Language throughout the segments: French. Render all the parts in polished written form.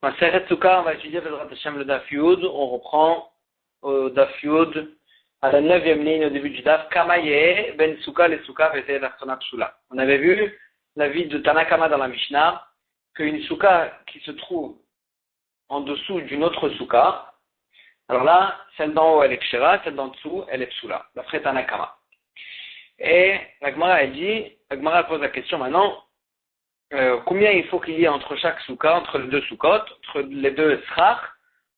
Maseret Souka, on va étudier le Daf Yud. On reprend au Daf Yud à la 9e ligne au début du Daf. Kamaye, Ben Souka, les Souka, Vete, Dartona Psula. On avait vu l'avis de Tanakama dans la Mishnah qu'une Souka qui se trouve en dessous d'une autre Souka, alors là, celle d'en haut elle est Kshera, celle d'en dessous elle est Psula, d'après Tanakama. Et la Gemara elle dit, la Gemara pose la question maintenant, combien il faut qu'il y ait entre chaque souka, entre les deux soukot, entre les deux srach,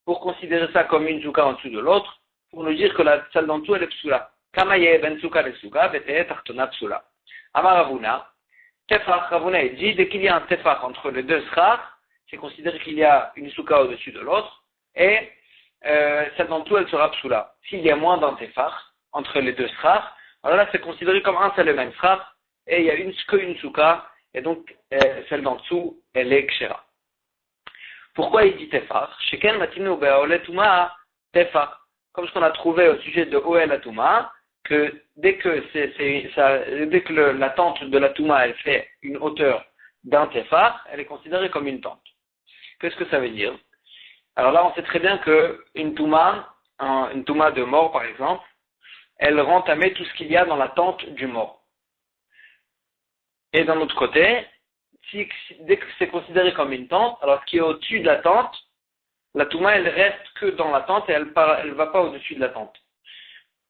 pour considérer ça comme une souka en dessous de l'autre, pour nous dire que celle d'en dessous elle est psula. Kamaye ben souka le souka, vete tartona psula. Amar Ravuna, tefach, Ravuna il dit, dès qu'il y a un tefach entre les deux srach, c'est considéré qu'il y a une souka au-dessus de l'autre, et celle d'en dessous elle sera psula. S'il y a moins d'un tefach entre les deux srach, alors là c'est considéré comme un seul et même srach, et il y a qu'une souka, et donc, celle d'en dessous, elle est kshera. Pourquoi il dit tefar? Sheken matinu be'olet tuma tefar. Comme ce qu'on a trouvé au sujet de Oel Atuma, que dès que la tente de la Touma, elle fait une hauteur d'un tefar, elle est considérée comme une tente. Qu'est-ce que ça veut dire? Alors là, on sait très bien que une Touma de mort, par exemple, elle rend tamé tout ce qu'il y a dans la tente du mort. Et d'un autre côté, dès que c'est considéré comme une tente, alors ce qui est au-dessus de la tente, la touma elle reste que dans la tente et elle va pas au-dessus de la tente.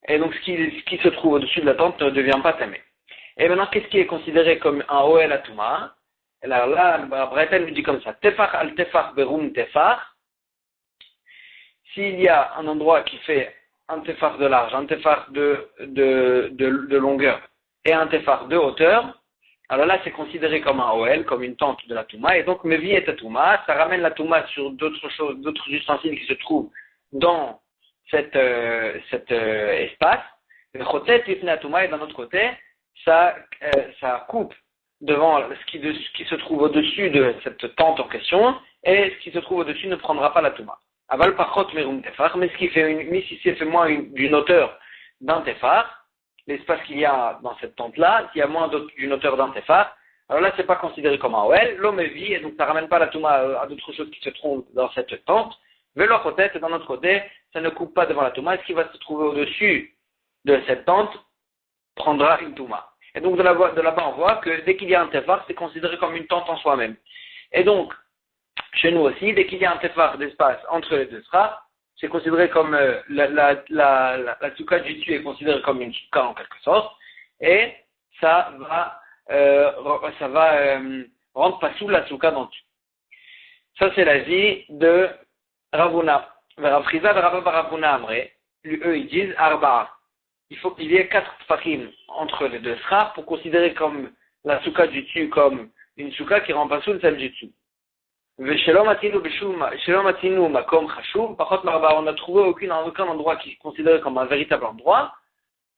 Et donc ce qui se trouve au-dessus de la tente ne devient pas tamé. Et maintenant, qu'est-ce qui est considéré comme un oel à touma? Alors là, Braïta nous dit comme ça, tefar al tefar berum tefar. S'il y a un endroit qui fait un tefar de large, un tefar de longueur et un tefar de hauteur, alors là, c'est considéré comme un OL, comme une tente de la Touma, et donc Mevi est à Touma, ça ramène la Touma sur d'autres choses, d'autres ustensiles qui se trouvent dans cet espace. Le Chotet Lifne à Touma, et d'un autre côté, ça coupe devant ce qui se trouve au-dessus de cette tente en question, et ce qui se trouve au-dessus ne prendra pas la Touma. Aval Pachot Merum Tefar, mais si c'est moins d'une hauteur d'un Tefar, l'espace qu'il y a dans cette tente-là, s'il y a moins d'une hauteur d'un tefar, alors là, c'est pas considéré comme un OL, l'homme est vie, et donc ça ramène pas la touma à d'autres choses qui se trouvent dans cette tente. Vélo côté, et d'un autre côté, ça ne coupe pas devant la touma, et ce qui va se trouver au-dessus de cette tente prendra une touma. Et donc de là-bas, on voit que dès qu'il y a un tefar, c'est considéré comme une tente en soi-même. Et donc, chez nous aussi, dès qu'il y a un tefar d'espace entre les deux srach, c'est considéré comme la souka du dessus est considérée comme une souka en quelque sorte, et ça va rendre pas sous la souka d'en dessus. Ça c'est l'avis de Ravuna. Ravriza de Ravuna Amré, eux ils disent Arba'a. Il faut qu'il y ait 4 tfachim entre les deux srach pour considérer comme la souka du dessus comme une souka qui rend pas sous celle du dessous. On a trouvé aucun endroit qui est considéré comme un véritable endroit,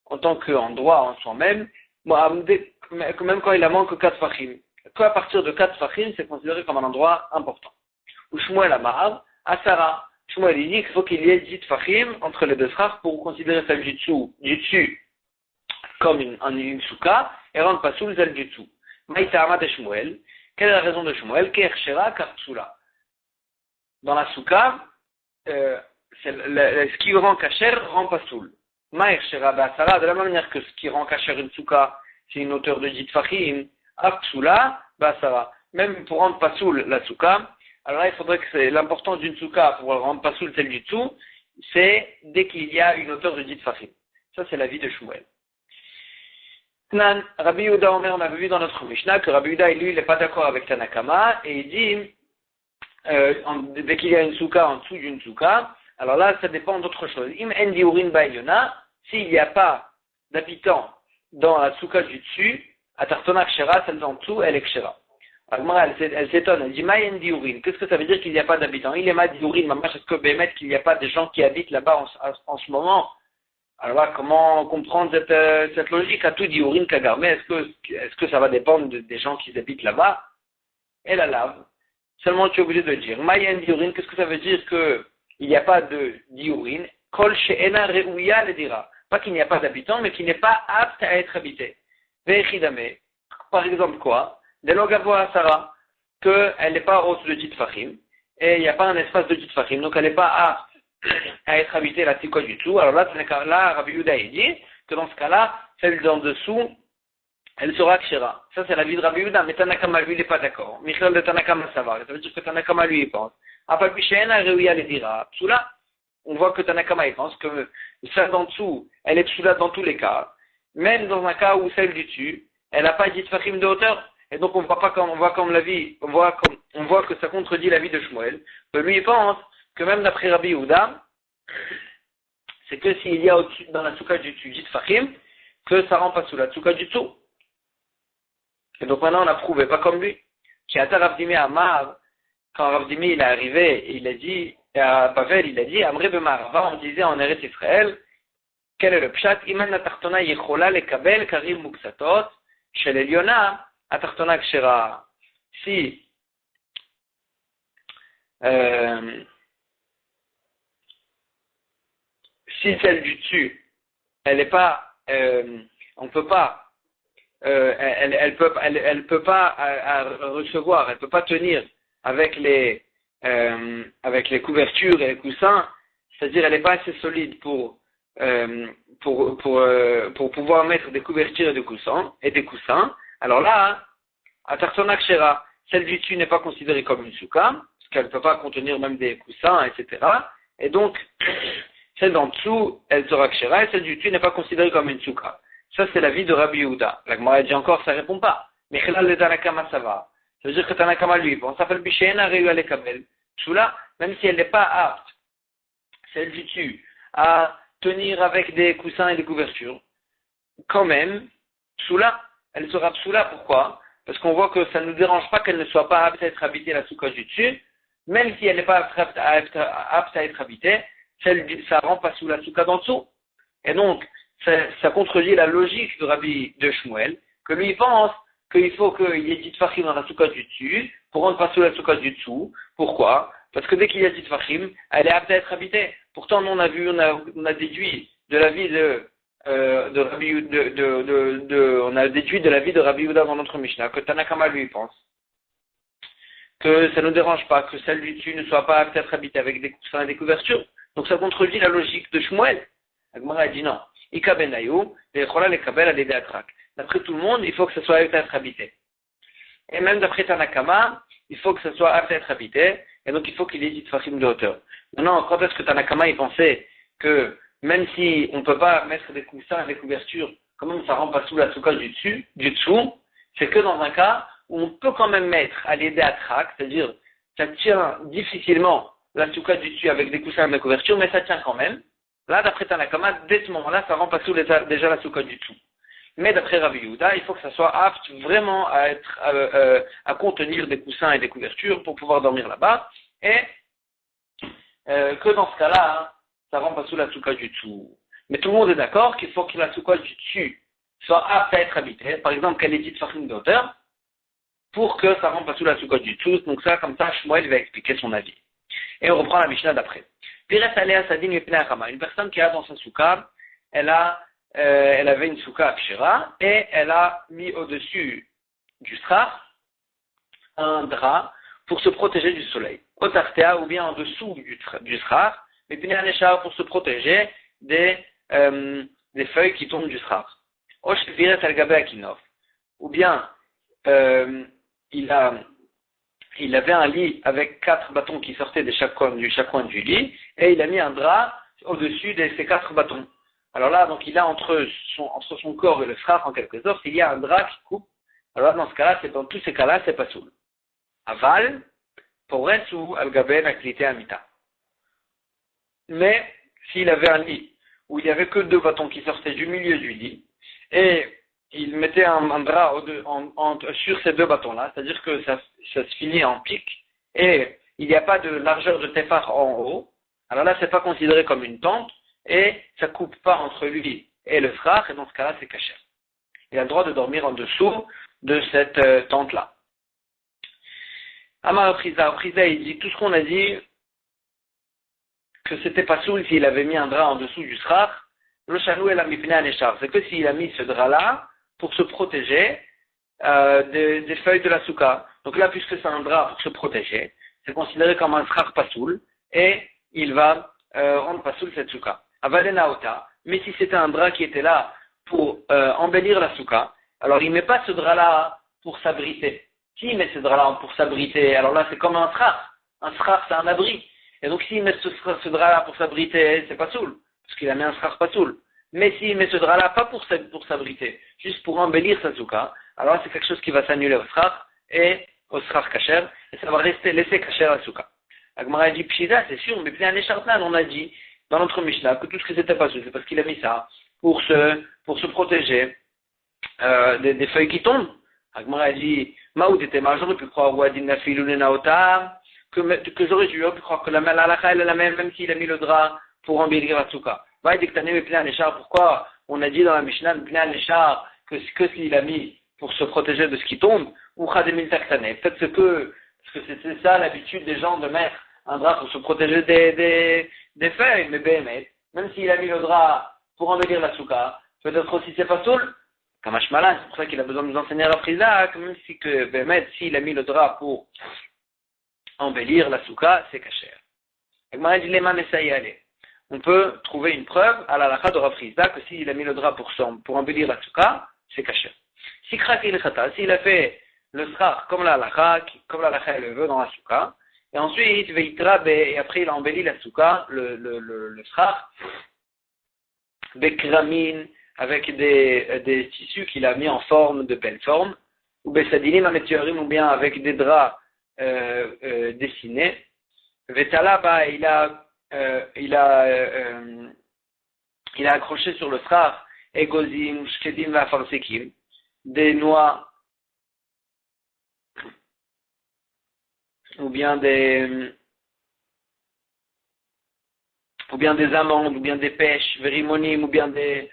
en tant qu'endroit en soi-même, même quand il en manque 4 fachim. Qu'à partir de 4 fachim, c'est considéré comme un endroit important. Ou Shmuel Amar, Asara. Shmuel dit qu'il faut qu'il y ait 10 fachim entre les deux srach pour considérer celle du dessus comme une souka, et rendre pas sous celle du dessous. Maïtama de Shmuel. Quelle est la raison de Shmuel? Ke'ershera kapsula. Dans la souka, ce qui rend kasher rend pas soul. Ma'ershera ba'asara, de la même manière que ce qui rend kasher une souka, c'est une hauteur de 10 fachim, kapsula ba'asara. Même pour rendre pas soul la souka, alors là il faudrait que l'importance d'une souka pour rendre pas soul celle du dessous, c'est dès qu'il y a une hauteur de 10 fachim. Ça c'est l'avis de Shmuel. Rabbi Yehuda Omer, on avait vu dans notre Mishnah que Rabbi Yehuda, lui, il n'est pas d'accord avec Tanakama, et il dit, dès qu'il y a une souka en dessous d'une souka, alors là, ça dépend d'autre chose. Im en diurin ba'yona, s'il n'y a pas d'habitants dans la souka du dessus, à Tartona Kshera, celle d'en dessous, elle est Kshera. Alors, elle s'étonne, elle dit, ma en diurin, qu'est-ce que ça veut dire qu'il n'y a pas d'habitants? Il est ma diurin, maman, est-ce que Bémet, qu'il n'y a pas de gens qui habitent là-bas en ce moment? Alors là, comment comprendre cette logique à tout diurin kagarme? Est-ce que ça va dépendre des gens qui habitent là-bas? Et la lave. Seulement tu es obligé de dire. Mayen diurin, qu'est-ce que ça veut dire qu'il n'y a pas de diurin? Kol she'ena re'uya le dira. Pas qu'il n'y a pas d'habitants, mais qu'il n'est pas apte à être habité. Ve'echidame. Par exemple quoi? De l'ogavo asara, qu'elle n'est pas haute de 10 fachim. et il n'y a pas un espace de Titfachim, donc elle n'est pas à être habitée la Tikwa du tout. Alors là, Rabbi Yehuda il dit que dans ce cas-là, celle d'en dessous, elle sera Kshera. Ça, c'est la vie de Rabbi Yehuda, mais Tanakama, lui, il n'est pas d'accord. Michel de Tanakama, ça va. Ça veut dire que Tanakama, lui, il pense. Apalpichen, Réouya, les dira. Psoula, on voit que Tanakama, il pense que celle d'en dessous, elle est Psoula dans tous les cas. Même dans un cas où celle du dessus, elle n'a pas dit Tfachim de hauteur. Et donc, on voit que ça contredit la vie de Shmuel. Que lui, il pense que même d'après Rabbi Yehuda, c'est que s'il y a au-dessus, dans la soukha du dessus, dit Tfachim, que ça rend pas sous la soukha du dessous. Et donc maintenant on a prouvé, pas comme lui. Qui a Ravdimi Amar, quand Ravdimi il est arrivé, il a dit, à Pavel, il a dit, Amré Bemarava, on disait en Eretz Israël, quel est le pshat? Iman Atartona Yechola Lekabel Karim Muksatot, Shel Eliona, Atartona Kshera. Si, si celle du dessus, elle n'est pas, on peut pas, elle peut pas recevoir, elle peut pas tenir avec les couvertures et les coussins, c'est-à-dire elle n'est pas assez solide pour pouvoir mettre des couvertures et des coussins. Alors là, à Tartona Kshera, celle du dessus n'est pas considérée comme une souka, parce qu'elle ne peut pas contenir même des coussins, etc. Et donc, celle d'en dessous, elle sera Kshera, et celle du dessus n'est pas considérée comme une souka. Ça, c'est l'avis de Rabbi Yehuda. La Gemara dit encore, ça répond pas. Mais Chelal le Tanakama, ça va. Ça veut dire que Tanakama, lui, on s'appelle Bishena Réu Alekabel. Choula, même si elle n'est pas apte, celle du dessus, à tenir avec des coussins et des couvertures, quand même, Choula, elle sera Choula, pourquoi? Parce qu'on voit que ça ne nous dérange pas qu'elle ne soit pas apte à être habitée la soukha du dessus, même si elle n'est pas apte à être habitée, ça rend pas sous la soukha d'en dessous. Et donc, ça contredit la logique de Rabbi de Shmuel, que lui pense qu'il faut qu'il y ait dit Tfachim dans la soukha du dessus, pour rendre pas sous la soukha du dessous. Pourquoi? Parce que dès qu'il y a dit Tfachim, elle est apte à être habitée. Pourtant, nous, on a déduit de la vie on a déduit de la vie de Rabbi Yehuda dans notre Mishnah, que Tanakama lui pense que ça ne nous dérange pas que celle du dessus ne soit pas apte à être habitée avec des coussins et des couvertures. Donc ça contredit la logique de Shmuel. La Gemara a dit non. Ika benayou, les kabel à l'aider à trak. D'après tout le monde, il faut que ce soit apte à être habité. Et même d'après Tanakama, il faut que ce soit apte à être habité, et donc il faut qu'il ait dit Tfachim de hauteur. Maintenant, quand est-ce que Tanakama il pensait que même si on ne peut pas mettre des coussins et des couvertures, quand même ça rend pas sous la soukha du dessous, c'est que dans un cas où on peut quand même mettre à l'aider à trak, c'est-à-dire ça tient difficilement la soukha du dessus avec des coussins et des couvertures, mais ça tient quand même. Là, d'après Tanakama, dès ce moment-là, ça rend pas sous déjà la soukha du tout. Mais d'après Rabbi Yehuda, il faut que ça soit apte vraiment à contenir des coussins et des couvertures pour pouvoir dormir là-bas. Et que dans ce cas-là, ça rend pas sous la soukha du tout. Mais tout le monde est d'accord qu'il faut que la soukha du dessus soit apte à être habitée. Par exemple, qu'elle est dite Tfachim de hauteur, pour que ça rend pas sous la soukha du tout. Donc ça, comme ça, Shmuel va expliquer son avis. Et on reprend la Mishnah d'après. Une personne qui a dans sa soukha, elle avait une soukha akshera et elle a mis au-dessus du strach un drap pour se protéger du soleil. Otartea ou bien en dessous du strach, mais pinei pour se protéger des feuilles qui tombent du strach. Oshviret al-gabe akinov. Ou bien il avait un lit avec 4 bâtons qui sortaient de chaque coin du lit, et il a mis un drap au-dessus de ces 4 bâtons. Alors là, donc il a entre son corps et le strach, en quelque sorte, il y a un drap qui coupe. Alors là, dans tous ces cas-là, c'est pas soul. Aval, pourrait ou al-gaben aklité amita. Mais s'il avait un lit où il n'y avait que 2 bâtons qui sortaient du milieu du lit, et il mettait un drap sur ces 2 bâtons-là, c'est-à-dire que ça se finit en pic, et il n'y a pas de largeur de tefar en haut, alors là, c'est pas considéré comme une tente, et ça coupe pas entre lui et le frère, et dans ce cas-là, c'est caché. Il a le droit de dormir en dessous de cette tente-là. Amar Prisa, il dit tout ce qu'on a dit, que c'était pas soul s'il avait mis un drap en dessous du strach, le chanou et la mipne aneshar. C'est que s'il a mis ce drap-là pour se protéger des feuilles de la soukha. Donc là, puisque c'est un drap pour se protéger, c'est considéré comme un schar pasoul, et il va rendre pasoul cette souka. Avalena ota, mais si c'était un drap qui était là pour embellir la souka, alors il met pas ce drap-là pour s'abriter. S'il met ce drap-là pour s'abriter, alors là c'est comme un schar. Un schar c'est un abri. Et donc s'il met ce drap-là pour s'abriter, c'est pasoul, parce qu'il a mis un schar pasoul. Mais s'il met ce drap-là pas pour s'abriter, juste pour embellir sa souka, alors là c'est quelque chose qui va s'annuler au schar et au schar kasher, et ça va laisser kasher la souka. Agmara dit pshida, c'est sûr, mais plein d'échartnan, on a dit dans notre Mishnah que tout ce qui s'était passé, c'est parce qu'il a mis ça pour se protéger des feuilles qui tombent. Agmara dit Maoud était mal, j'aurais pu croire que j'aurais dû croire que la halakha elle est la même s'il a mis le drap pour embellir la souka. Va dire que t'as mis plein d'échards, pourquoi on a dit dans la Mishnah plein d'échards que s'il a mis pour se protéger de ce qui tombe, ou chademil taktane. Peut-être parce que c'est ça l'habitude des gens de mettre un drap pour se protéger des feuilles, mais même s'il a mis le drap pour embellir la souka, peut-être aussi c'est pas soul. Kamashmala, c'est pour ça qu'il a besoin de nous enseigner à la prisa, que même si s'il a mis le drap pour embellir la souka, c'est kasher. On peut trouver une preuve à la halakha de Rav Chizda que s'il a mis le drap pour embellir la souka, c'est kasher. Si s'il a fait le schar comme la halakha elle le veut dans la souka, et ensuite et après il a embelli la souka, le schar, bekramine, avec des tissus qu'il a mis en forme de belle forme, ou besadinim ametiorim, ou bien avec des draps dessinés. Vetalaba, il a accroché sur le schar egozim, shkedim vafarsekim, des noix, ou bien des amandes, ou bien des pêches, verimonim, ou bien des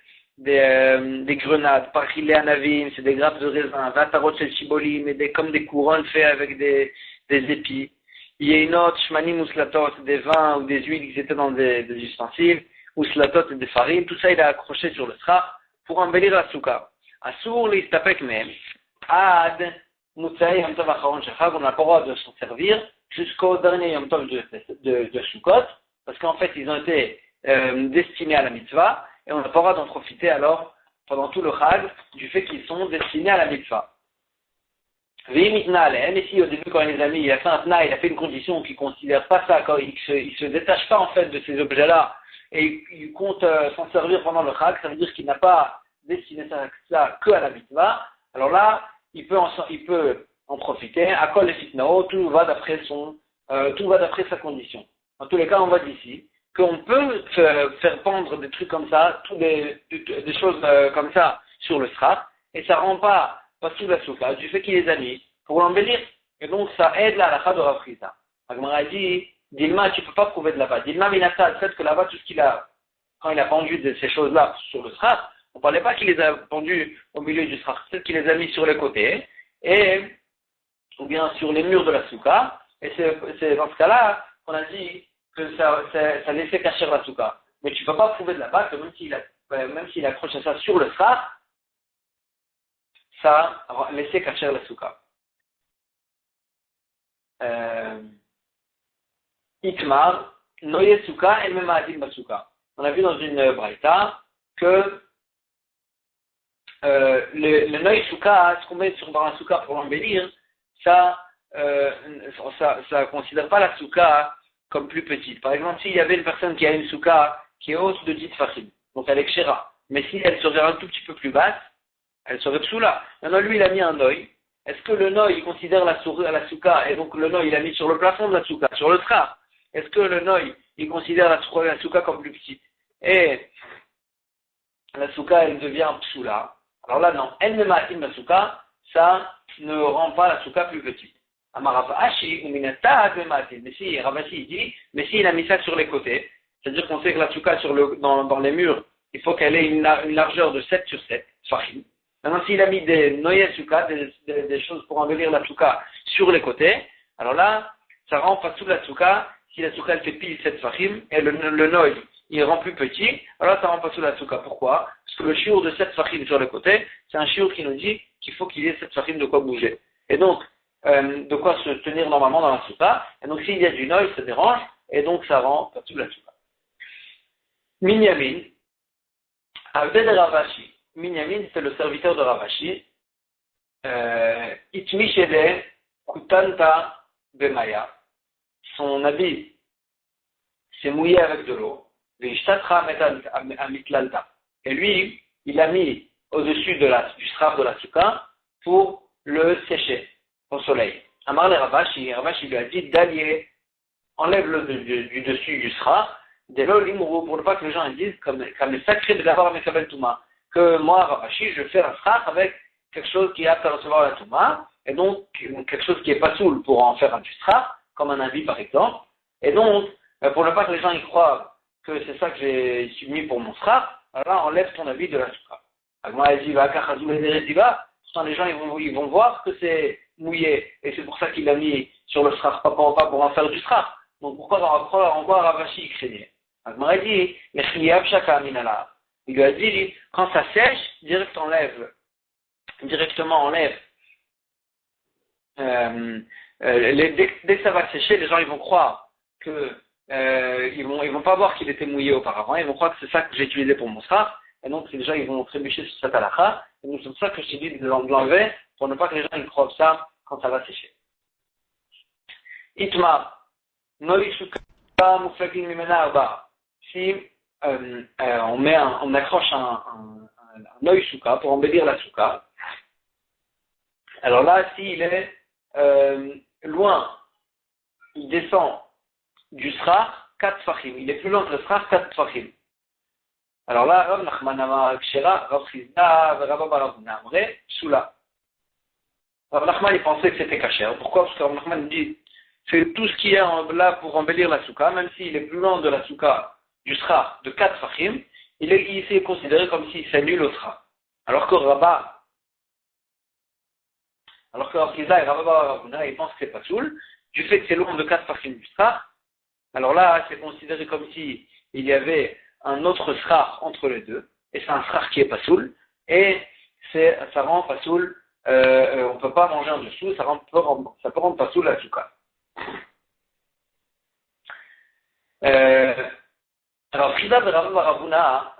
grenades, parchilé anavim, c'est des grappes de raisin, vatarot shel shibolim, et comme des couronnes faites avec des épis, yeinot, shmanim ou slatot, des vins ou des huiles qui étaient dans des ustensiles, ou slatot et des farines, tout ça il a accroché sur le schar pour embellir la souka. Asur l'istapek même, ad mutzaï yom tov acharon shechag, on n'a pas le droit de s'en servir jusqu'au dernier yom tov de Sukkot, parce qu'en fait ils ont été destinés à la mitzvah, et on n'a pas le droit d'en profiter alors pendant tout le chag du fait qu'ils sont destinés à la mitzvah. Et si au début quand il les a mis, il a fait un tna, il a fait une condition qu'il ne considère pas ça, quand il se détache pas en fait de ces objets-là, et il compte s'en servir pendant le chag, ça veut dire qu'il n'a pas destiné ça que à la mitzvah, alors là, il peut en profiter, à kol et fitnao, tout va d'après sa condition. En tous les cas, on voit d'ici qu'on peut faire pendre des trucs comme ça, des choses comme ça sur le schar, et ça rend pas sous la souka, du fait qu'il les a mis pour l'embellir. Et donc ça aide la halakha de Rav Chizda. Agmara dit, Dilma, tu peux pas prouver de là-bas. Dilma minata, le fait que là-bas, tout ce qu'il a, quand il a pendu de ces choses-là sur le schar, on parlait pas qu'il les a pendus au milieu du schar, c'est qu'il les a mis sur les côtés, ou bien sur les murs de la souka, et c'est dans ce cas-là qu'on a dit que ça laissait cacher la souka. Mais tu ne peux pas prouver de là-bas que même s'il accroche ça sur le schar, ça laissait cacher la souka. Ikmar, noye souka et même adim basuka. On a vu dans une braïta que le noye souka, ce qu'on met dans la souka pour l'embellir, ça considère pas la souka comme plus petite. Par exemple, s'il y avait une personne qui a une souka qui est haute de 10 tfachim, donc elle est kshera, mais si elle serait un tout petit peu plus basse, elle serait psoula. Maintenant, lui, il a mis un noy. Est-ce que le noy, il considère la souka, et donc le noy, il a mis sur le plafond de la souka, sur le schar? Est-ce que le noy, il considère la souka comme plus petite? Et la souka, elle devient psoula. Alors là, non. Elle ne ma'atim la souka, ça ne rend pas la souka plus petite. Amaravashi ou minata ma'atim. Mais si, Ravasi dit, mais si il a mis ça sur les côtés, c'est-à-dire qu'on sait que la souka dans les murs, il faut qu'elle ait une largeur de 7 sur 7, fachim. Maintenant, s'il a mis des noyers souka, des choses pour embellir la souka sur les côtés, alors là, ça rend pas sous la souka. Si la souka elle fait pile 7 fachim, et le noy il rend plus petit, alors ça rend pas sous la souka. Pourquoi? Parce que le chiour de 7 fachim sur les côtés, c'est un chiour qui nous dit qu'il faut qu'il y ait 7 fachim de quoi bouger. Et donc, de quoi se tenir normalement dans la souka. Et donc s'il y a du noise, ça dérange, et donc ça rend pas tout la souka. Minyamin, Abed Ravashi. Minyamin, c'est le serviteur de Ravashi. Itmishede Kutanta Bemaya. Son habit s'est mouillé avec de l'eau. Et lui, il a mis au-dessus du sraf de la souka pour le sécher au soleil. Amar le Ravashi lui a dit d'allier, enlève du dessus du sraf, pour ne pas que les gens disent comme le sacré de l'avoir Mekabel Touma, que moi, Ravashi, je fais un sraf avec quelque chose qui est apte à recevoir la Touma, et donc quelque chose qui est pas soul pour en faire un sraf, comme un habit par exemple, et donc, pour ne pas que les gens y croient que c'est ça que j'ai mis pour mon sraf, alors là, enlève ton habit de la souka. Pourtant, les gens ils vont voir que c'est mouillé, et c'est pour ça qu'il l'a mis sur le sraf, pas pour en faire du sraf. Donc pourquoi en quoi Ravashi il craignait? Agmara dit, il lui a dit, quand ça sèche, directement enlève. Dès que ça va sécher, les gens ils vont croire que ils vont pas voir qu'il était mouillé auparavant, ils vont croire que c'est ça que j'ai utilisé pour mon sraf, et donc les gens ils vont trébucher sur cette halakha, et donc c'est pour ça que je t'ai dit de l'enlever, pour ne pas que les gens ils croient ça quand ça va sécher. Itma, si on accroche un noïsuka pour embellir la souka, alors là, s'il est loin, il descend du srach 4 tfachim. Il est plus loin que le srach 4 tfachim. Alors là, Rav Nachman Amar Kshera, Rav Chizda, Rav Baravuna Amre, Shula. Rav Nachman il pensait que c'était kasher. Pourquoi? Parce que Rav Nachman dit c'est tout ce qui est là pour embellir la souka, même s'il est plus loin de la souka du srach de 4 tfachim, il s'est considéré comme s'il s'annule au srach. Alors que Rav Chizda et Rav Baravuna ils pensent que c'est pas soul, du fait que c'est loin de 4 tfachim du srach. Alors là, c'est considéré comme si il y un autre srach entre les deux, et c'est un srach qui est pas soul, et ça rend pas soul, on peut pas manger en dessous, ça peut rendre pas soul la souka. Alors, Frida et Rav Baravuna,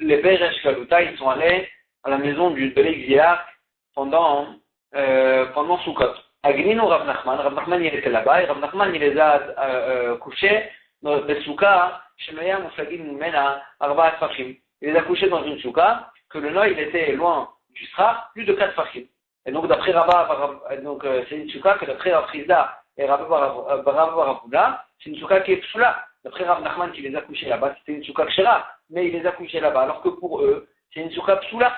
les Beresh Galuta, ils sont allés à la maison de l'exilar pendant Sukkot. Agnino Rav Nachman il était là-bas, et Rav Nachman il les a couchés dans des soukas, Shemaya Mufagin Mumena, Arba Tfachim. Il les a couchés dans une souka, que le noy il était loin du srach, plus de 4 tfachim. Et donc d'après c'est une souka que d'après Rav Chizda et Rav Baravuna, c'est une souka qui est psoula. D'après Rav Nachman qui les a couchés là-bas, c'était une souka kshera, mais il les a couchés là-bas, alors que pour eux, c'est une souka psoula.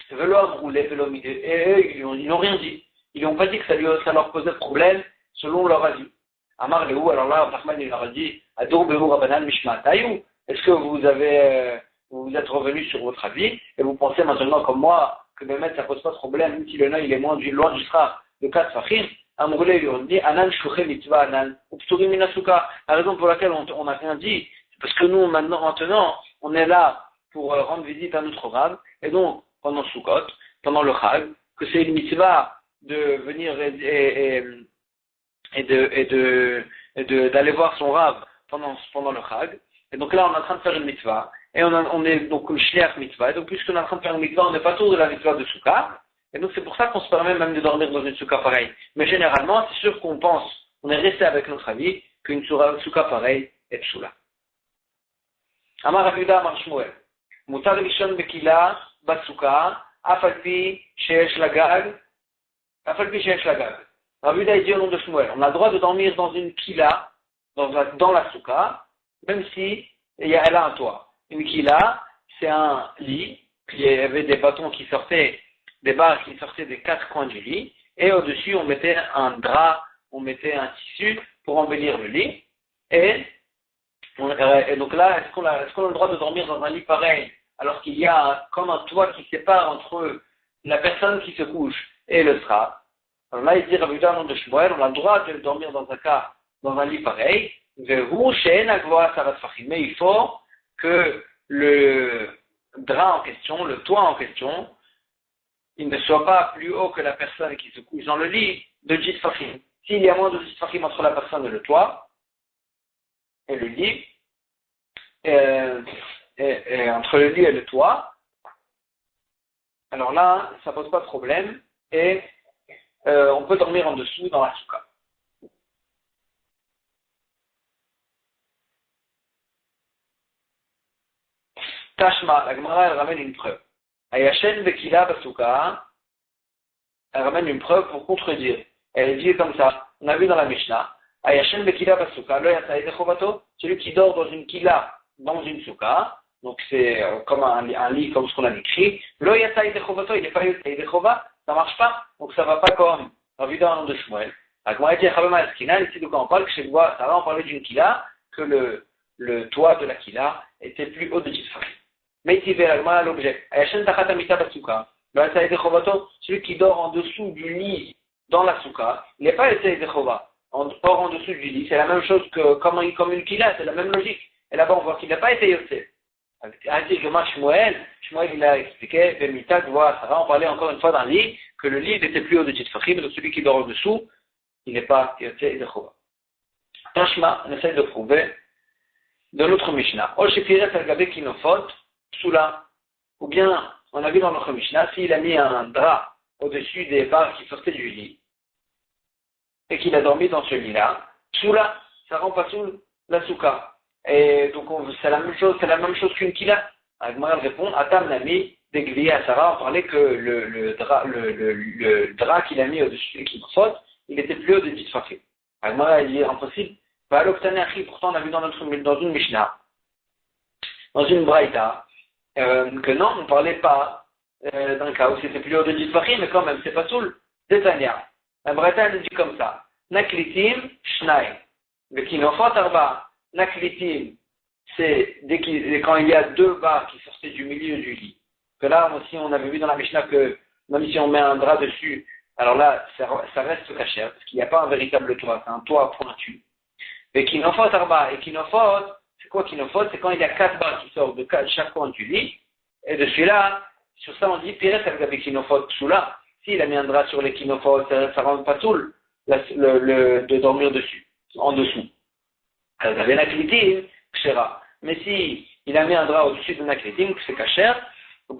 Velo roulé, velo midé, et eux, ils n'ont rien dit. Ils n'ont pas dit que ça leur posait problème selon leur avis. Amar Léou, alors là, Rahman il leur a dit, Adou Behu Rabanan Mishma Tayou, est-ce que vous êtes revenu sur votre avis, et vous pensez maintenant comme moi, que de mettre ça pose pas de problème, même si le nœud il est loin du srach de 4 fachim, Amroulé lui ont dit, Anan Shouché Mitzvah Anan, Upturim Minasuka. La raison pour laquelle on n'a rien dit, c'est parce que nous, maintenant, on est là pour rendre visite à notre rab, et donc, pendant Sukkot, pendant le Chag, que c'est une mitzvah de venir d'aller voir son rab pendant le Chag. Et donc là, on est en train de faire une mitzvah. Et on est donc le shliach mitzvah. Et donc, puisqu'on est en train de faire une mitzvah, on n'est pas tour de la mitzvah de Sukkah. Et donc, c'est pour ça qu'on se permet même de dormir dans une Sukkah pareille. Mais généralement, c'est sûr qu'on est resté avec notre avis, qu'une Sukkah pareille est psoula. Amar Rav Yehuda Amar Shmuel. Mutar lishon bekila bassuka, afalpi sheyesh lagag. Rav Yehuda dit au nom de Shmuel, on a le droit de dormir dans une kila, dans la souka, même si elle a un toit. Une kila, c'est un lit, il y avait des bâtons qui sortaient, des barres qui sortaient des 4 coins du lit, et au-dessus on mettait un drap, on mettait un tissu pour embellir le lit, et donc là, est-ce qu'on a le droit de dormir dans un lit pareil, alors qu'il y a comme un toit qui sépare entre la personne qui se couche et le sraf? Alors là, il dit Rav Yehuda, nom de Shmuel, on a le droit de dormir dans un lit pareil, mais il faut que le drap en question, le toit en question, il ne soit pas plus haut que la personne qui se couche dans le lit de 10 tfachim. S'il y a moins de 10 tfachim entre la personne et le toit, et le lit, et entre le lit et le toit, alors là, ça pose pas de problème, et on peut dormir en dessous dans la souka. Tashma, la Gemara, elle ramène une preuve. Ayashen Bekila Basuka, elle ramène une preuve pour contredire. Elle dit comme ça, on a vu dans la Mishnah, Ayashen Bekila Basuka, lo yatsa yede chovato, celui qui dort dans une kila, dans une souka, donc c'est comme un lit comme ce qu'on a écrit, lo yatsa yede chovato, il n'est pas yede chova, ça marche pas, donc ça va pas comme Ravi dans le nom de Shmuel. La Gemara dit Chavama Eskina, ici de quoi on parle, que chez moi, ça va, on parlait d'une kila, que le toit de la kila était plus haut de 10 fois. Mais il fait à l'objet. Celui qui dort en dessous du lit dans la souka, il n'est pas essayé de chova. On dort en dessous du lit, c'est la même chose que comme une kila, c'est la même logique. Et là-bas, on voit qu'il n'a pas été yossé. C'est-à-dire que Shmuel, il a expliqué, Bemita, Sarah, on parlait encore une fois d'un lit, que le lit était plus haut de Titfachim, donc celui qui dort en dessous, il n'est pas yossé de chova. Tashma, on essaie de prouver de l'autre Mishnah. Oshipiret al-Gabe Kinofot, Soula, ou bien, on a vu dans notre Mishnah, s'il a mis un drap au-dessus des barres qui sortaient du lit, et qu'il a dormi dans ce lit-là, Soula, ça rend pas sous la souka. Et donc, c'est la même chose qu'une kila. Agmar répond, Atam Nami, d'Egli à Sarah, on parlait que le drap qu'il a mis au-dessus des kinofot, il était plus haut de 10 fois. Agmar dit, impossible. Pourtant, on a vu dans une Mishnah, dans une Braïta, que non, on ne parlait pas d'un cas où c'était plus haut de 10 fachim, mais quand même, c'est pas soul. Détania. La Braïta, elle dit comme ça. Naklitim, shnai. Le kinofot arba. Naklitim, c'est quand il y a deux barres qui sortaient du milieu du lit. Que là, aussi, on avait vu dans la Mishnah que même si on met un drap dessus, alors là, ça reste caché, parce qu'il n'y a pas un véritable toit, c'est un toit pointu. Mais kinofot arba. Et kinofot, c'est quoi kinofot? C'est quand il y a 4 barres qui sortent de chaque coin du lit, et de celui-là, sur ça on dit, Pires avec kinofot soula. S'il a mis un drap sur les kinofot, ça rend pas soul, de dormir dessus, en dessous. Mais si il a mis un drap au-dessus de naklitim, c'est kacher, ça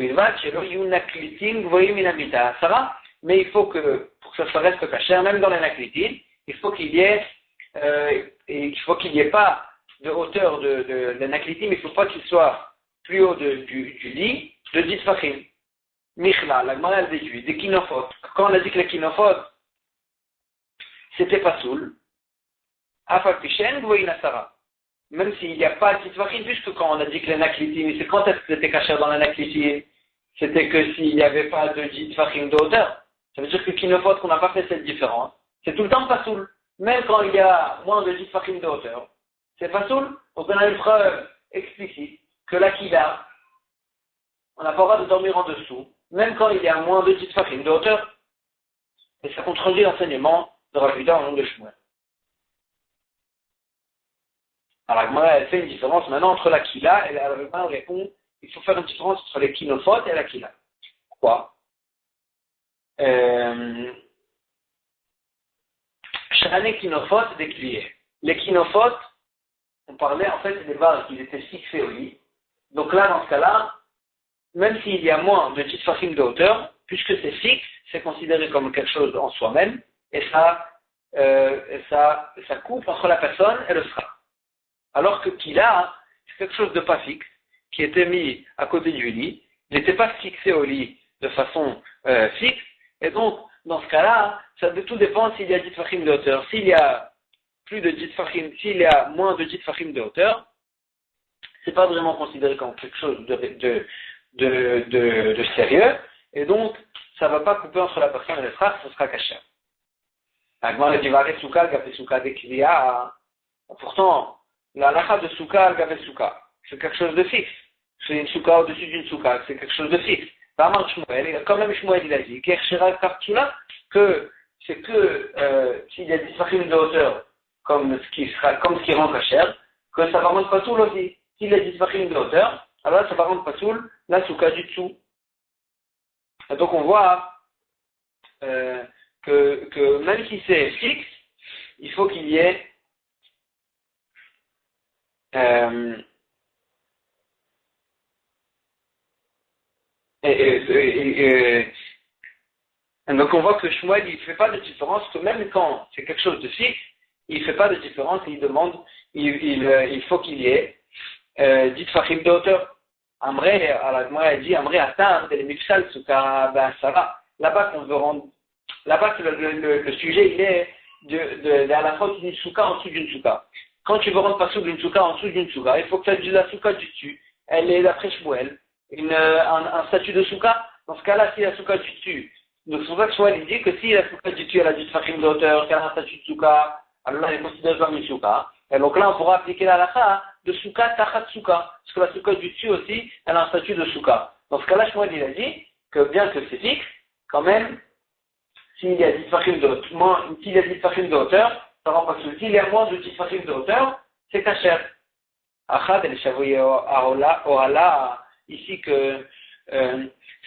va, mais il faut que, pour que ça reste kacher, même dans les naklitim, il faut qu'il y ait pas de hauteur de naklitim, il ne faut pas qu'il soit plus haut du lit de 10 fachim. Michla, la Gemara elle déduit, des kinofot. Quand on a dit que les kinofot, c'était pas soul, afalpichen, vous voyez la Sarah. Même s'il n'y a pas de 10 fachim, puisque quand on a dit que les naklitim, c'est quand est-ce que c'était caché dans les naklitim? C'était que s'il n'y avait pas de 10 fachim de hauteur. Ça veut dire que kinofot, qu'on n'a pas fait cette différence, c'est tout le temps pas soul. Même quand il y a moins de 10 fachim de hauteur. C'est pas soul. Donc on a une preuve explicite que la kila, on n'a pas le droit de dormir en dessous, même quand il y a moins de 10 fachim de hauteur. Et ça contredit l'enseignement de Rav Yuda au nom de Shmuel. Alors la Gemara, elle fait une différence maintenant entre la kila et la Gemara répond, il faut faire une différence entre les kinofot et la kila. Pourquoi? Chané kinofot des kliers. Les kinofot, on parlait en fait des barres qui étaient fixées au lit. Donc là, dans ce cas-là, même s'il y a moins de 10 fachim de hauteur, puisque c'est fixe, c'est considéré comme quelque chose en soi-même, et ça coupe entre la personne et le sra. Alors que kila, c'est quelque chose de pas fixe, qui était mis à côté du lit, il n'était pas fixé au lit de façon fixe, et donc, dans ce cas-là, tout dépend s'il y a 10 fachim de hauteur. S'il y a plus de 10 fachim, s'il y a moins de 10 fachim de hauteur, c'est pas vraiment considéré comme quelque chose de sérieux, et donc, ça va pas couper entre la personne et le frère, ce sera caché. Pourtant, la lacha de souka al souka, c'est quelque chose de fixe. C'est une souka au-dessus d'une souka, c'est quelque chose de fixe. Comme même Shmuel il a dit, que c'est que s'il y a 10 fachim de hauteur, comme ce qui rend cachère, que ça va rendre pas soul aussi. S'il y a 10 fachim de hauteur, alors là, ça va rendre pas soul la souka du dessous. Et donc on voit que même si c'est fixe, il faut qu'il y ait donc on voit que Shmuel il ne fait pas de différence, que même quand c'est quelque chose de fixe, il ne fait pas de différence, il demande, il faut qu'il y ait dit Fahim de hauteur. Amré, à la Gemara, elle dit Amré atteint les mifsal suka ben sara. Là-bas qu'on veut rendre, là-bas le sujet il est de la fois d'une souka en dessous d'une souka. Quand tu veux rendre pas d'une souka en dessous d'une souka, il faut que tu aies la souka du dessus. Elle est d'après Shmuel, un statut de souka. Dans ce cas-là, si la souka du dessus, donc c'est pour ça que Shmuel il dit que si la souka du dessus elle a du Fahim de hauteur, qu'elle a un statut de souka, alors là elle est considérée comme une souka. Et donc là on pourra appliquer la halakha de souka tachat souka. Parce que la souka du dessus aussi, elle a un statut de souka. Dans ce cas-là, Shmuel il a dit que bien que c'est fixe, quand même, s'il y a 10 fachim de hauteur, s'il y a 10 fachim de hauteur, ça rend pas souci. S'il y a moins de 10 fachim de hauteur, c'est kasher. Achad el shavouye ohala, ici que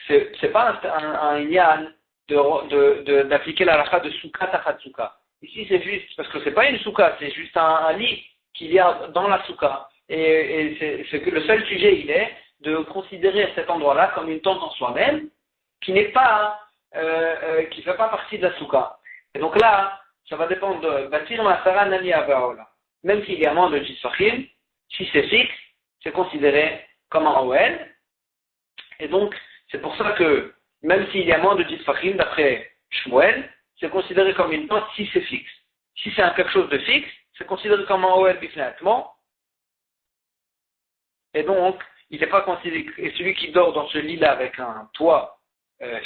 c'est pas un yan d'appliquer la halakha de souka tachat souka. Ici c'est juste, parce que c'est pas une souka, c'est juste un lit qu'il y a dans la souka. Et c'est que le seul sujet il est de considérer cet endroit-là comme une tente en soi-même, qui n'est pas qui ne fait pas partie de la souka. Et donc là, ça va dépendre de Batir Masara Nani Avaola. Même s'il y a moins de 10 fachim, si c'est fixe, c'est considéré comme un OL. Et donc, c'est pour ça que même s'il y a moins de 10 fachim, d'après Shmuel, c'est considéré comme une tente si c'est fixe. Si c'est quelque chose de fixe, c'est considéré comme un OL bifnatement. Et donc, il n'est pas considéré, et celui qui dort dans ce lit-là avec un toit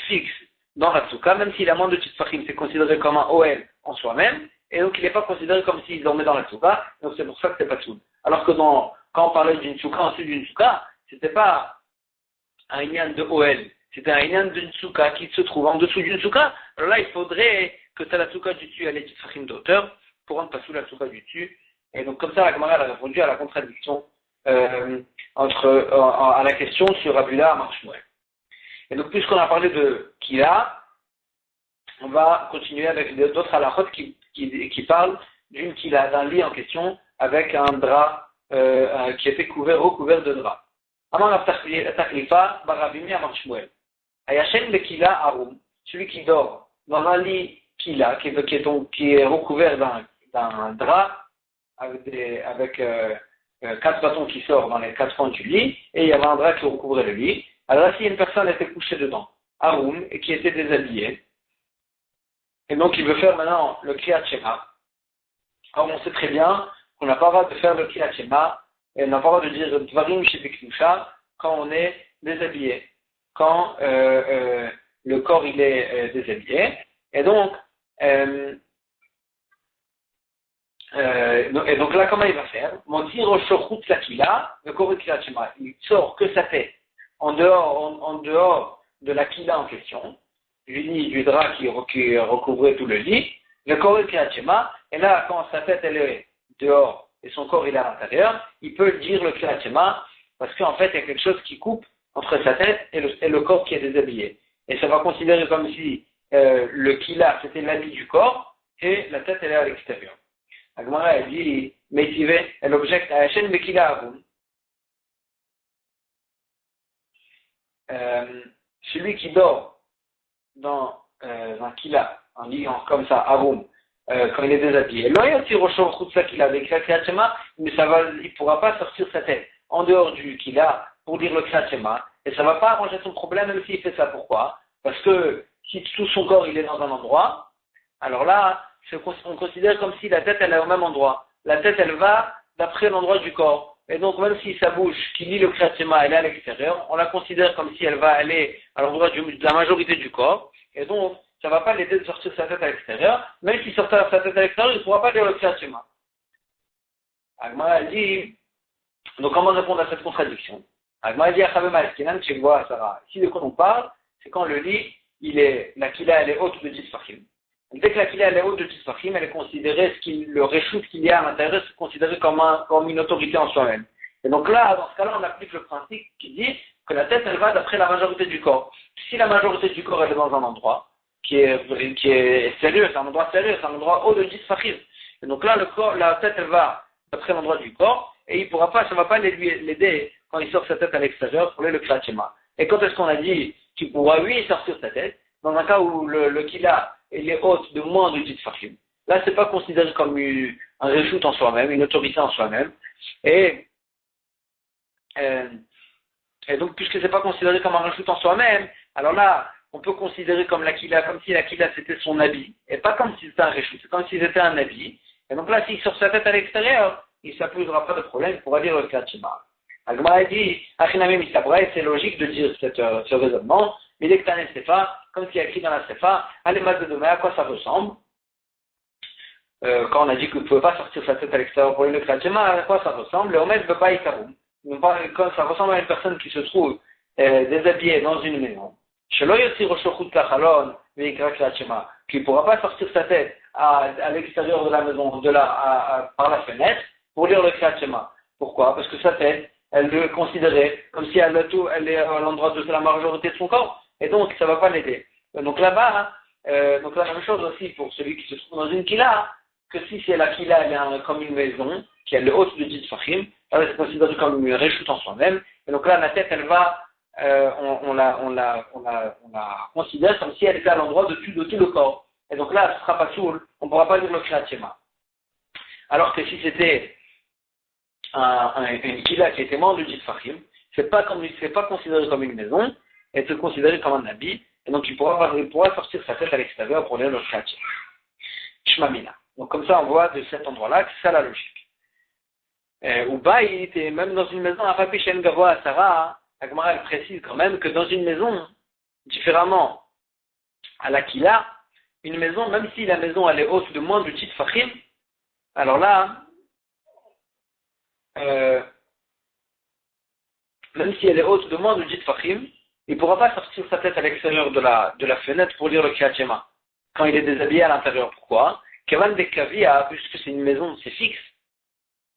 fixe dans la souka, même s'il a moins de titfachim, c'est considéré comme un OL en soi-même, et donc il n'est pas considéré comme s'il dormait dans la souka, donc c'est pour ça que c'est pas tout. Alors que quand on parlait d'une souka en dessous d'une souka, c'était pas un inyan de OL, c'était un inyan d'une souka qui se trouve en dessous d'une souka. Alors là, il faudrait que la souka du dessus ait les titfachim de hauteur pour rendre pas sous la souka du dessus. Et donc comme ça, la Gemara a répondu à la contradiction à la question sur Abula à Marshmuel. Et donc, puisqu'on a parlé de Kila, on va continuer avec d'autres halakhot qui parlent d'une Kila, d'un lit en question, avec un drap qui était recouvert de drap. Amar Taklifa, Baravimi Amar Shmuel. Ayashen le Kila Arum, celui qui dort dans un lit Kila, qui est recouvert d'un drap, avec 4 bâtons qui sortent dans les 4 coins du lit, et il y avait un drap qui recouvrait le lit. Alors là, si une personne était couchée dedans, Arum, et qui était déshabillée, et donc il veut faire maintenant le Kriyat Shema, alors on sait très bien qu'on n'a pas le droit de faire le Kriyat Shema, et on n'a pas le droit de dire Dvarim Shebeknusha quand on est déshabillé, quand le corps il est déshabillé, et donc là, comment il va faire? Il sort que sa tête en dehors de la kila en question, du drap qui recouvrait tout le lit, le corps et là, quand sa tête elle est dehors et son corps il est à l'intérieur, il peut dire le Kriyat Shema, parce qu'en fait, il y a quelque chose qui coupe entre sa tête et le corps qui est déshabillé. Et ça va considérer comme si le kila, c'était l'habit du corps, et la tête, elle est à l'extérieur. La Gemara, elle dit, elle objecte à Hachem Mekila Arum. Celui qui dort dans un kila, en lit comme ça, Arum, quand il est déshabillé, mais il ne pourra pas sortir sa tête en dehors du kila pour dire le Kriyat Shema, et ça ne va pas arranger son problème même s'il fait ça. Pourquoi? Parce que si tout son corps il est dans un endroit, alors là, on considère comme si la tête elle est au même endroit. La tête elle va d'après l'endroit du corps. Et donc même si sa bouche qui lit le Kriyat Shema elle est à l'extérieur, on la considère comme si elle va aller à l'endroit de la majorité du corps. Et donc ça ne va pas l'aider de sortir sa tête à l'extérieur. Même s'il sort sa tête à l'extérieur, il ne pourra pas lire le Kriyat Shema. Agma a dit, donc comment répondre à cette contradiction? Agma a dit, ici de quoi on parle, c'est quand le lit, la kila elle est haute de 10 fachim. Dès que la kila elle est haute de 10 fachim, elle est considérée, le réchouf qu'il y a à l'intérieur, c'est considéré comme une autorité en soi-même. Et donc là, dans ce cas-là, on applique le principe qui dit que la tête, elle va d'après la majorité du corps. Si la majorité du corps, elle est dans un endroit qui est sérieux, c'est un endroit sérieux, c'est un endroit haut de 10 fakhir. Et donc là, la tête, elle va d'après l'endroit du corps, et il pourra pas, ça va pas l'aider quand il sort sa tête à l'extérieur pour aller le Kriyat Shema. Et quand est-ce qu'on a dit qu'il pourra, lui, sortir sa tête? Dans un cas où le kila, il est haute de moins de 10 fakhir. Là, c'est pas considéré comme un reshoot en soi-même, une autorité en soi-même. Et donc, puisque c'est pas considéré comme un reshoot en soi-même, alors là, on peut considérer comme si l'akila c'était son habit, et pas comme si c'était un reshoot, c'est comme si c'était un habit. Et donc là, s'il sort sa tête à l'extérieur, il ne posera pas de problème, il pourra dire le Kriyat Shema. Agma dit, Achiname Mistabraï, c'est logique de dire ce raisonnement, mais dès que tu as un sefa, comme s'il y a écrit dans la sefa, allez, mal de demain, à quoi ça ressemble? Quand on a dit qu'il ne pouvait pas sortir sa tête à l'extérieur pour aller le Kriyat Shema, à quoi ça ressemble? Le Omed veut pas Ikarum. Quand ça ressemble à une personne qui se trouve déshabillée dans une maison, qui ne pourra pas sortir sa tête à l'extérieur de la maison, par la fenêtre, pour lire le Kriyat Shema. Pourquoi? Parce que sa tête, elle le considérait comme si elle est à l'endroit de la majorité de son corps, et donc ça ne va pas l'aider. Donc là-bas, donc la même chose aussi pour celui qui se trouve dans une kila, que si c'est la kila, elle est comme une maison, qui est le haut de 10 fachim, alors c'est considéré comme une réchute en soi-même, et donc là la tête, elle va, on la considère comme si elle était à l'endroit de tout le corps. Et donc là, elle ne sera pas soule, on ne pourra pas dire le Kriyat Shema. Alors que si c'était une kila qui était moins de 10 fachim, c'est pas considéré comme une maison, et c'est considéré comme un habit, et donc il pourra sortir sa tête à l'extérieur pour lire le Kriyat Shema. Shmamina. Donc comme ça, on voit de cet endroit-là que c'est ça la logique. Ou Baït, et même dans une maison, à Rapi Shen Gavoa à Sarah, Agmara elle précise quand même que dans une maison, différemment à la Kila, une maison, même si la maison elle est haute de moins de 10 fachim, alors là, même si elle est haute de moins de 10 fachim, il ne pourra pas sortir sa tête à l'extérieur de la fenêtre pour lire le Kriyat Shema, quand il est déshabillé à l'intérieur. Pourquoi? Kevan de Kavia, puisque c'est une maison, c'est fixe,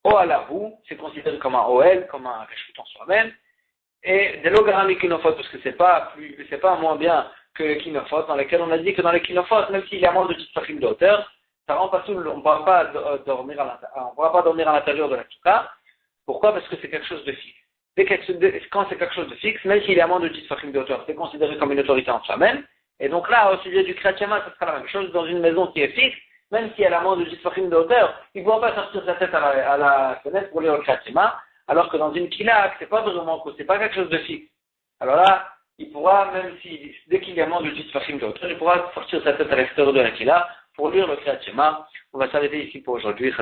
Oalahu, c'est considéré comme un OL, comme un réchute en soi-même, et de l'ogarami kinofot, parce que c'est pas moins bien que les kinofot, dans lesquels on a dit que dans les kinofot, même s'il y a moins de 10 fachim de hauteur, ça rend pas tout, on ne pourra pas dormir à l'intérieur de la touka. Pourquoi? Parce que c'est quelque chose de fixe. Quand c'est quelque chose de fixe, même s'il y a moins de 10 fachim de hauteur, c'est considéré comme une autorité en soi-même. Et donc là, au sujet du Kriyat Shema, ça sera la même chose dans une maison qui est fixe, même si elle a moins de 10 fachim de hauteur, il ne pourra pas sortir sa tête à la fenêtre pour lire le Kriyat Shema, alors que dans une kila, c'est pas vraiment, c'est pas quelque chose de fixe. Alors là, il pourra, même si, dès qu'il y a moins de 10 fachim de hauteur, il pourra sortir sa tête à l'extérieur de la kila pour lire le Kriyat Shema. On va s'arrêter ici pour aujourd'hui.